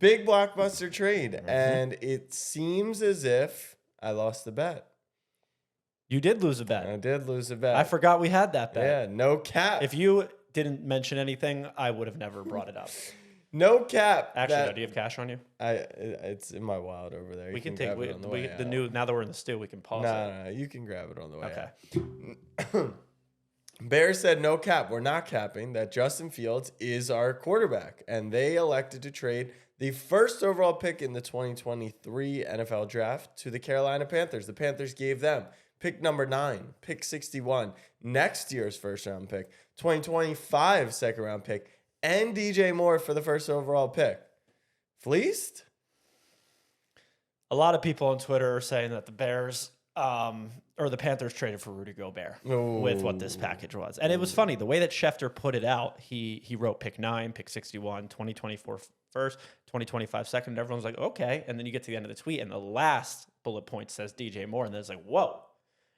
Big blockbuster trade. And it seems as if I lost the bet. You did lose a bet. I did lose a bet. I forgot we had that bet. Yeah, no cap. If you didn't mention anything, I would have never brought it up. No cap. Actually, no, do you have cash on you? It's in my wallet over there. We can take now that we're in the stew, we can pause it. No, you can grab it on the way Okay. out. Bears said no cap. We're not capping that Justin Fields is our quarterback, and they elected to trade the first overall pick in the 2023 NFL draft to the Carolina Panthers. The Panthers gave them pick number 9, pick 61, next year's first round pick, 2025 second round pick, and DJ Moore for the first overall pick. Fleeced? A lot of people on Twitter are saying that the Bears or the Panthers traded for Rudy Gobert with what this package was. And it was funny. The way that Schefter put it out, he wrote pick 9, pick 61, 2024 first, 2025 second. And everyone's like, okay. And then you get to the end of the tweet, and the last bullet point says DJ Moore. And then it's like, whoa.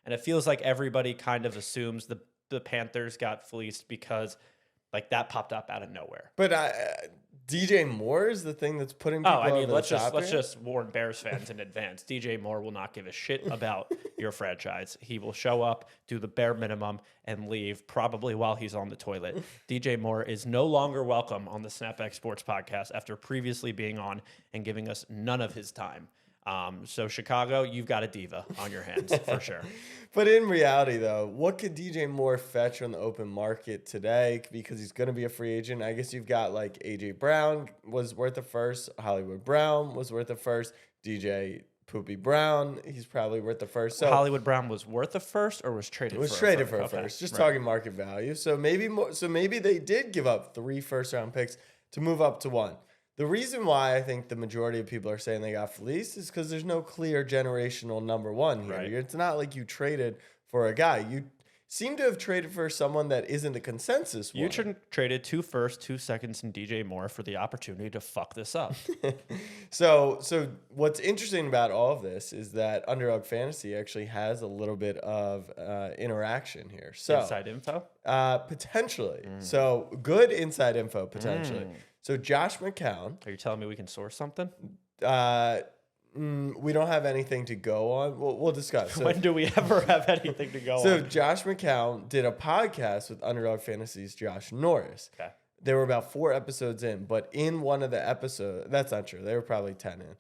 And it feels like everybody kind of assumes the Panthers got fleeced because like that popped up out of nowhere. But DJ Moore is the thing that's putting people over let's the top just warn Bears fans in advance. DJ Moore will not give a shit about your franchise. He will show up, do the bare minimum, and leave probably while he's on the toilet. DJ Moore is no longer welcome on the Snapback Sports Podcast after previously being on and giving us none of his time. So Chicago, you've got a diva on your hands for sure. But in reality, though, what could DJ Moore fetch on the open market today? Because he's going to be a free agent. I guess you've got like AJ Brown was worth a first. Hollywood Brown was worth a first. DJ Poopy Brown, he's probably worth a first. So Hollywood Brown was worth a first or was traded? Was traded for a first. Just talking market value. So maybe more. So maybe they did give up 3 first-round picks to move up to 1. The reason why I think the majority of people are saying they got fleeced is because there's no clear generational number 1 here. Right. It's not like you traded for a guy. You seem to have traded for someone that isn't a consensus one. You traded 2 firsts, 2 seconds, and DJ Moore for the opportunity to fuck this up. So what's interesting about all of this is that Underdog Fantasy actually has a little bit of interaction here. So Inside info? Potentially. So good inside info, potentially. So Josh McCown. Are you telling me we can source something? We don't have anything to go on. We'll discuss. So, when do we ever have anything to go on? So Josh McCown did a podcast with Underdog Fantasy's Josh Norris. Okay. They were about 4 episodes in, but in one of the episodes, that's not true. They were probably 10 in.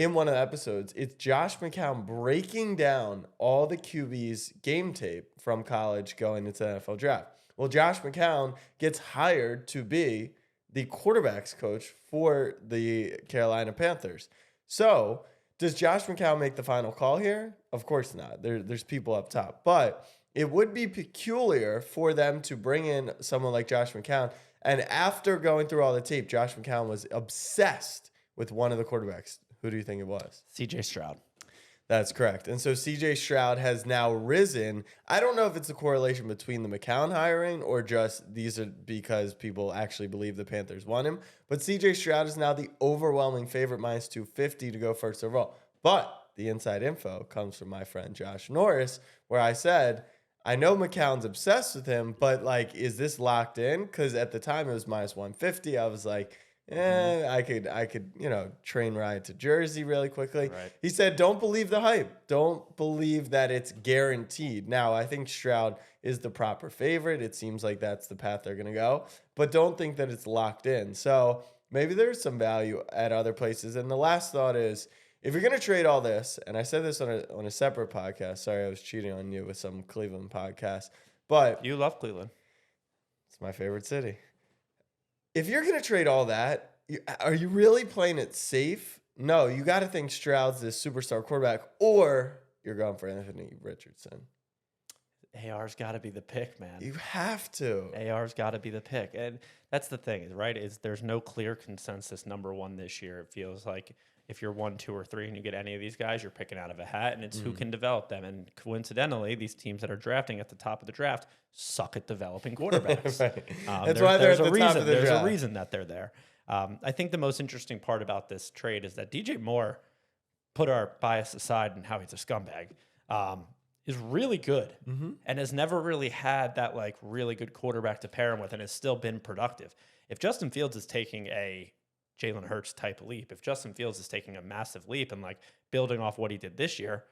In one of the episodes, it's Josh McCown breaking down all the QB's game tape from college going into the NFL draft. Well, Josh McCown gets hired to be the quarterback's coach for the Carolina Panthers. So, does Josh McCown make the final call here? Of course not. There's people up top. But it would be peculiar for them to bring in someone like Josh McCown. And after going through all the tape, Josh McCown was obsessed with one of the quarterbacks. Who do you think it was? CJ Stroud. That's correct. And so CJ Stroud has now risen. I don't know if it's a correlation between the McCown hiring or just these are because people actually believe the Panthers want him. But CJ Stroud is now the overwhelming favorite, minus 250 to go first overall. But the inside info comes from my friend Josh Norris, where I said, I know McCown's obsessed with him, but like, is this locked in? Because at the time it was minus 150. I was like, I could, train ride to Jersey really quickly. Right. He said, don't believe the hype. Don't believe that it's guaranteed. Now, I think Stroud is the proper favorite. It seems like that's the path they're going to go, but don't think that it's locked in. So maybe there's some value at other places. And the last thought is, if you're going to trade all this, and I said this on a separate podcast, sorry, I was cheating on you with some Cleveland podcast, but You love Cleveland. it's my favorite city. If you're going to trade all that, are you really playing it safe? No, you got to think Stroud's this superstar quarterback, or you're going for Anthony Richardson. AR's got to be the pick, man. You have to. AR's got to be the pick. And that's the thing, right? Is there's no clear consensus number 1 this year. It feels like if you're 1, 2, or 3 and you get any of these guys, you're picking out of a hat, and it's who can develop them. And coincidentally, these teams that are drafting at the top of the draft suck at developing quarterbacks. Right. That's why they're at the top of the draft. There's a reason that they're there. I think the most interesting part about this trade is that DJ Moore, put our bias aside and how he's a scumbag, is really good and has never really had that like really good quarterback to pair him with and has still been productive. If Justin Fields is taking a Jalen Hurts type leap. If Justin Fields is taking a massive leap and like building off what he did this year,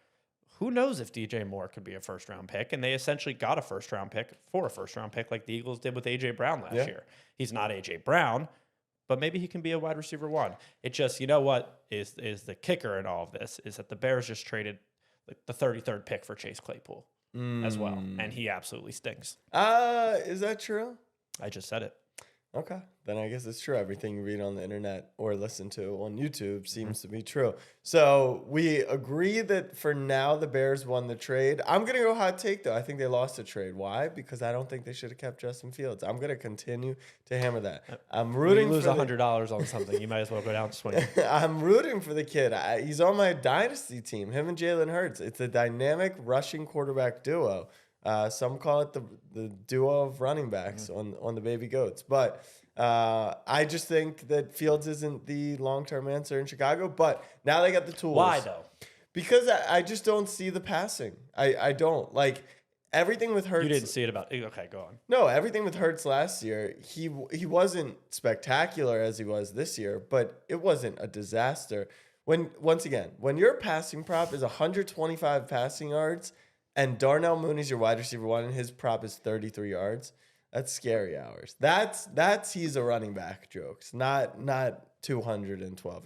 who knows if DJ Moore could be a first round pick? And they essentially got a first round pick for a first round pick like the Eagles did with AJ Brown last year. He's not AJ Brown, but maybe he can be a wide receiver 1. It just, you know what is the kicker in all of this is that the Bears just traded like the 33rd pick for Chase Claypool as well. And he absolutely stinks. Is that true? I just said it. Okay, then I guess it's true. Everything you read on the internet or listen to on YouTube seems to be true. So we agree that for now the Bears won the trade. I'm going to go hot take, though. I think they lost the trade. Why? Because I don't think they should have kept Justin Fields. I'm going to continue to hammer that. I'm rooting when you lose for $100 on something, you might as well go down swinging. I'm rooting for the kid. He's on my dynasty team, him and Jalen Hurts. It's a dynamic rushing quarterback duo. Some call it the duo of running backs on the baby goats. But I just think that Fields isn't the long-term answer in Chicago. But now they got the tools. Why, though? Because I just don't see the passing. I don't. Like, everything with Hurts. You didn't see it about... Okay, go on. No, everything with Hurts last year, he wasn't spectacular as he was this year, but it wasn't a disaster. Once again, when your passing prop is 125 passing yards... and Darnell Mooney's your wide receiver 1, and his prop is 33 yards. That's scary hours. That's he's a running back jokes, not 212